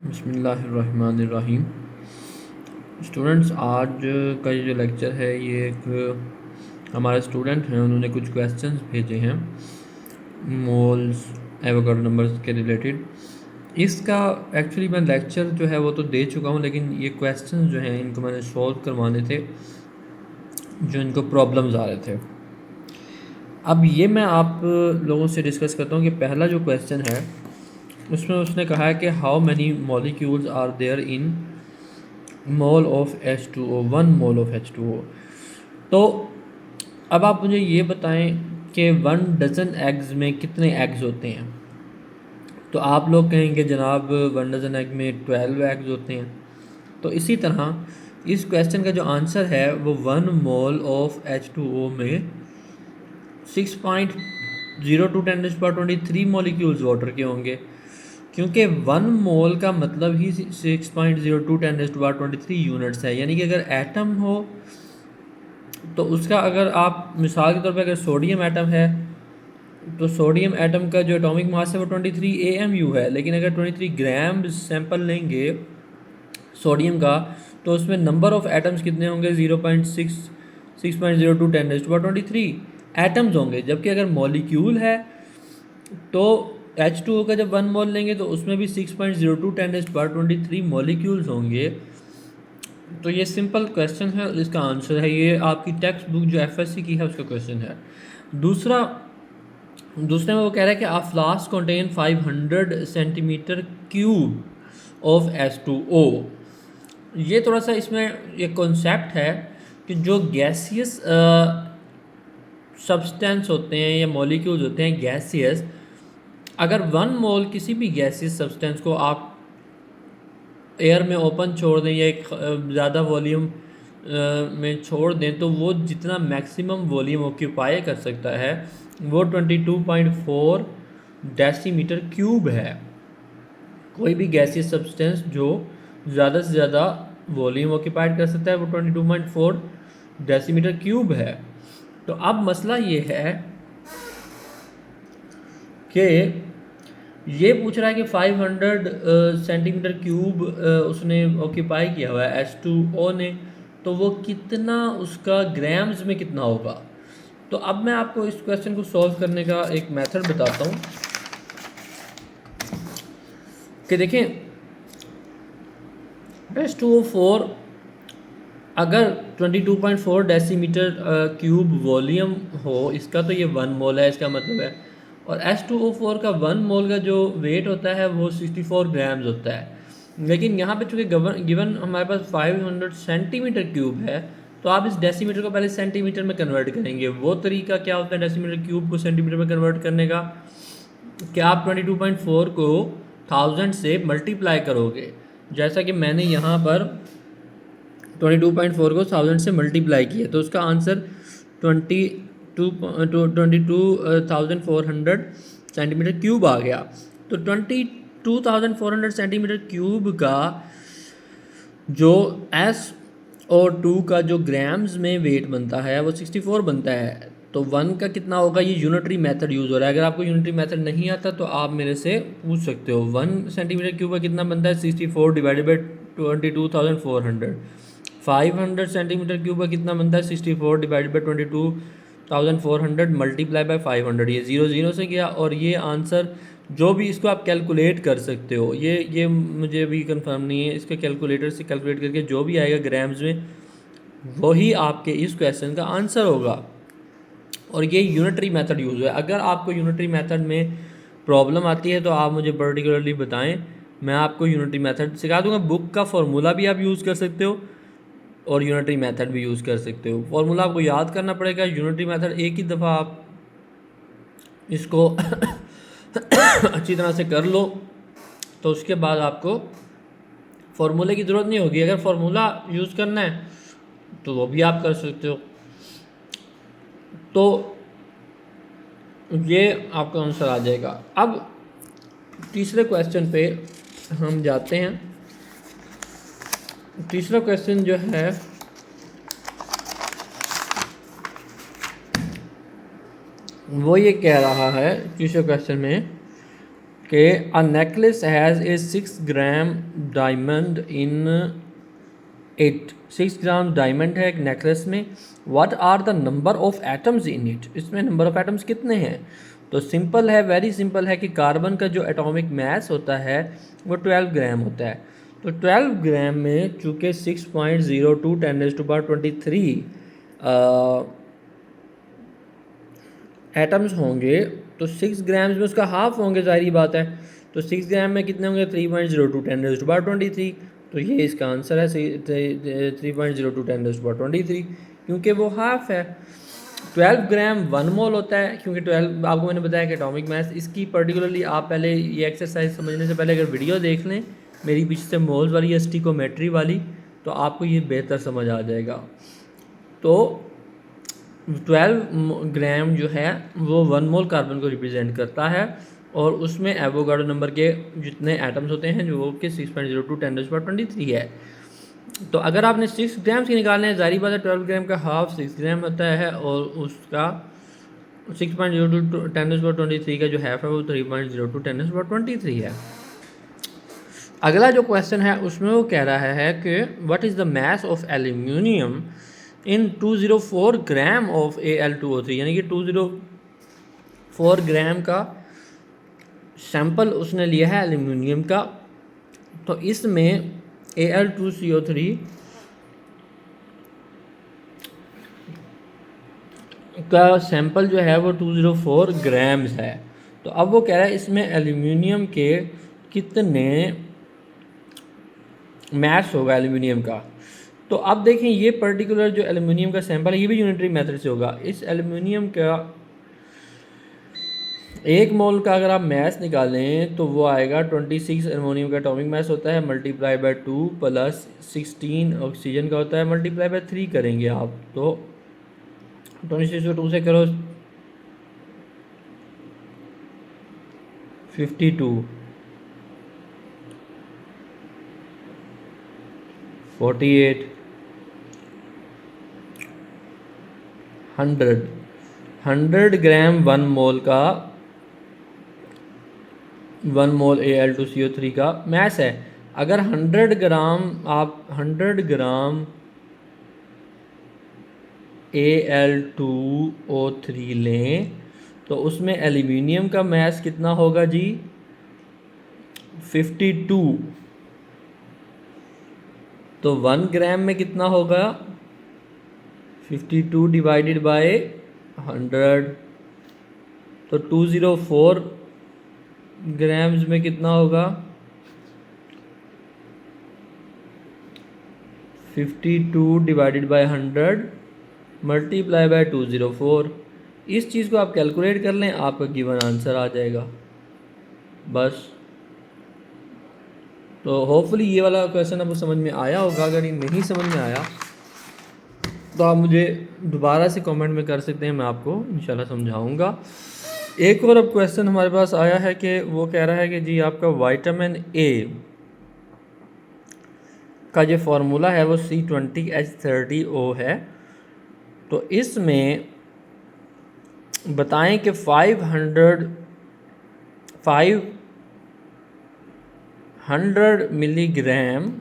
बिस्मिल्लाहिर्रहमानिर्रहीम। स्टूडेंट्स, आज का ये जो लेक्चर है ये एक हमारे स्टूडेंट हैं, उन्होंने कुछ क्वेश्चंस भेजे हैं मोल्स एवोगाड्रो नंबर्स के रिलेटेड। इसका एक्चुअली मैं लेक्चर जो है वो तो दे चुका हूँ, लेकिन ये क्वेश्चंस जो हैं इनको मैंने सॉल्व करवाने थे, जो इनको प्रॉब्लम्स आ रहे थे। अब ये मैं आप लोगों से डिस्कस करता हूँ कि पहला जो क्वेश्चन है उसमें उसने कहा है कि how many molecules are there in mole of H2O, 1 mole of H2O। तो अब आप मुझे ये बताएं कि 1 डज़न एग्स में कितने एग्स होते हैं। तो आप लोग कहेंगे जनाब 1 डज़न एग में 12 एग्स होते हैं। तो इसी तरह इस क्वेश्चन का जो आंसर है वो 1 मोल ऑफ H2O में 6.02 × 10⁻23 मॉलिक्यूल्स वाटर के होंगे, क्योंकि 1 मोल का मतलब ही 6.02 × 10⁻23 यूनिट्स है। यानी कि अगर एटम हो तो उसका, अगर आप मिसाल के तौर पे अगर सोडियम एटम है तो सोडियम एटम का जो एटॉमिक मास है वो 23 AMU है, लेकिन अगर 23 ग्राम सैंपल लेंगे सोडियम का तो उसमें नंबर ऑफ एटम्स कितने होंगे? 6.02 × 10⁻23 एटम्स होंगे। जबकि अगर मॉलिक्यूल है तो H2O का जब 1 मोल लेंगे तो उसमें भी 6.02 × 10⁻23 मॉलिक्यूल्स होंगे। तो ये सिंपल क्वेश्चन है, इसका आंसर है ये आपकी टेक्स्ट बुक जो FSC की है उसका क्वेश्चन है। दूसरे में वो कह रहा है कि a flask contain 500 centimetre cube of H2O। ये थोड़ा सा इसमें एक कॉन्सेप्ट है कि जो गैसियस सब्सटेंस होते हैं या मॉलिक्यूल्स होते हैं गैसियस, अगर 1 मोल किसी भी गैसियस सब्सटेंस को आप एयर में ओपन छोड़ दें या एक ज़्यादा वॉल्यूम में छोड़ दें तो वो जितना मैक्सिमम वॉल्यूम ऑक्यूपाई कर सकता है वो 22.4 डेसीमीटर क्यूब है। कोई भी गैसियस सब्सटेंस जो ज़्यादा से ज़्यादा वॉल्यूम ऑक्यूपाइड कर सकता है वो 22.4 डेसीमीटर क्यूब है। तो अब मसला ये है कि ये पूछ रहा है कि 500 सेंटीमीटर क्यूब उसने ऑक्यूपाई किया हुआ है H2O ने, तो वो कितना उसका ग्राम्स में कितना होगा। तो अब मैं आपको इस क्वेश्चन को सॉल्व करने का एक मेथड बताता हूँ कि देखें H2O4 अगर 22.4 डेसीमीटर क्यूब वॉल्यूम हो इसका तो ये 1 मोल है, इसका मतलब है। और H2O4 का 1 मोल का जो वेट होता है वो 64 ग्राम्स होता है। लेकिन यहाँ पे चूँकि गिवन हमारे पास 500 सेंटीमीटर क्यूब है तो आप इस डेसीमीटर को पहले सेंटीमीटर में कन्वर्ट करेंगे। वो तरीका क्या होता है डेसीमीटर क्यूब को सेंटीमीटर में कन्वर्ट करने का, कि आप 22.4 को 1000 से मल्टीप्लाई करोगे। जैसा कि मैंने यहाँ पर 22.4 को 1000 से मल्टीप्लाई किया तो उसका आंसर 22,400 सेंटीमीटर क्यूब आ गया। तो 22,400 सेंटीमीटर क्यूब का जो SO2 का जो ग्राम्स में वेट बनता है वो 64 बनता है। तो 1 का कितना होगा, ये यूनिटरी मेथड यूज़ हो रहा है। अगर आपको यूनिटरी मेथड नहीं आता तो आप मेरे से पूछ सकते हो। 1 सेंटीमीटर क्यूब का कितना बनता है? 64 डिवाइडेड बाई 22,400। 500 सेंटीमीटर क्यूब का कितना बनता है? 64 डिवाइडेड बाई 22,400 मल्टीप्लाई बाई 500। ये 0 से गया और ये आंसर जो भी इसको आप कैलकुलेट कर सकते हो, ये मुझे अभी कंफर्म नहीं है, इसके कैलकुलेटर से कैलकुलेट करके जो भी आएगा ग्राम्स में वही आपके इस क्वेश्चन का आंसर होगा। और ये यूनिटरी मेथड यूज़ है। अगर आपको यूनिटरी मेथड में प्रॉब्लम आती है तो आप मुझे पर्टिकुलरली बताएं, मैं आपको यूनिटरी मेथड सिखा दूंगा। बुक का फॉर्मूला भी आप यूज़ कर सकते हो और यूनिटरी मेथड भी यूज़ कर सकते हो। फॉर्मूला आपको याद करना पड़ेगा, यूनिटरी मेथड एक ही दफ़ा आप इसको अच्छी तरह से कर लो तो उसके बाद आपको फॉर्मूले की ज़रूरत नहीं होगी। अगर फॉर्मूला यूज़ करना है तो वो भी आप कर सकते हो। तो ये आपका आंसर आ जाएगा। अब तीसरे क्वेश्चन पे हम जाते हैं। तीसरा क्वेश्चन जो है वो ये कह रहा है तीसरे क्वेश्चन में कि a necklace has a 6 gram diamond in it. 6 gram diamond है एक नेकलेस में। What are the number of atoms in it, इसमें नंबर ऑफ एटम्स कितने हैं? तो सिंपल है, वेरी सिंपल है कि कार्बन का जो एटॉमिक मास होता है वो 12 ग्राम होता है। तो 12 ग्राम में चूँकि 6.02 10⁻23 एटम्स होंगे तो 6 ग्राम्स में उसका हाफ होंगे, ज़ाहिर बात है। तो 6 ग्राम में कितने होंगे? 3.02 10⁻23। तो ये इसका आंसर है 3.02 10⁻23, क्योंकि वो हाफ है। 12 ग्राम 1 मोल होता है, क्योंकि 12 आपको मैंने बताया कि एटॉमिक मास इसकी पर्टिकुलरली आप पहले ये एक्सरसाइज समझने से पहले अगर वीडियो देख लें मेरी पीछे से मोल्स वाली या स्टिकोमेट्री वाली, तो आपको ये बेहतर समझ आ जाएगा। तो 12 ग्राम जो है वो 1 मोल कार्बन को रिप्रेजेंट करता है, और उसमें एवोगाड्रो नंबर के जितने एटम्स होते हैं जो कि 6.02 10⁻23 है। तो अगर आपने 6 ग्राम्स की निकालने हैं, ज़ाहिर बात है 12 ग्राम का हाफ 6 ग्राम होता है, और उसका 6.02 10⁻23 का जो हाफ है वो 3.02 10⁻23 है। अगला जो क्वेश्चन है उसमें वो कह रहा है कि what is the mass of aluminium in 204 gram of Al2O3, यानी कि 204 ग्राम का सैंपल उसने लिया है एल्यूमिनियम का। तो इसमें Al2CO3 का सैंपल जो है वो 204 ग्राम्स है। तो अब वो कह रहा है इसमें एल्यूमिनियम के कितने मास होगा एल्यूमिनियम का। तो अब देखें ये पर्टिकुलर जो एल्यूमिनियम का सैंपल है ये भी यूनिटरी मेथड से होगा। इस एल्यूमिनियम का 1 मोल का अगर आप मास निकालें तो वो आएगा 26 एल्यूमिनियम का एटॉमिक मास होता है, मल्टीप्लाई बाय 2 प्लस 16 ऑक्सीजन का होता है, मल्टीप्लाई बाय 3 करेंगे आप तो 26 को 2 से करो 52 48 100 ग्राम 1 मोल का 1 मोल Al2CO3 का मास है। अगर 100 ग्राम आप 100 ग्राम Al2O3 लें तो उसमें एल्यूमिनियम का मास कितना होगा जी? 52। तो 1 ग्राम में कितना होगा? 52 डिवाइडेड बाय 100। तो 204 ग्राम्स में कितना होगा? 52 डिवाइडेड बाय 100 मल्टीप्लाई बाय 204। इस चीज़ को आप कैलकुलेट कर लें, आपका गिवन आंसर आ जाएगा बस। तो होपफुली ये वाला क्वेश्चन आपको समझ में आया होगा। अगर ये नहीं समझ में आया तो आप मुझे दोबारा से कमेंट में कर सकते हैं, मैं आपको इंशाल्लाह समझाऊंगा। एक और अब क्वेश्चन हमारे पास आया है कि वो कह रहा है कि जी आपका विटामिन ए का जो फार्मूला है वो C20H30O है। तो इसमें बताएं कि 500 मिलीग्राम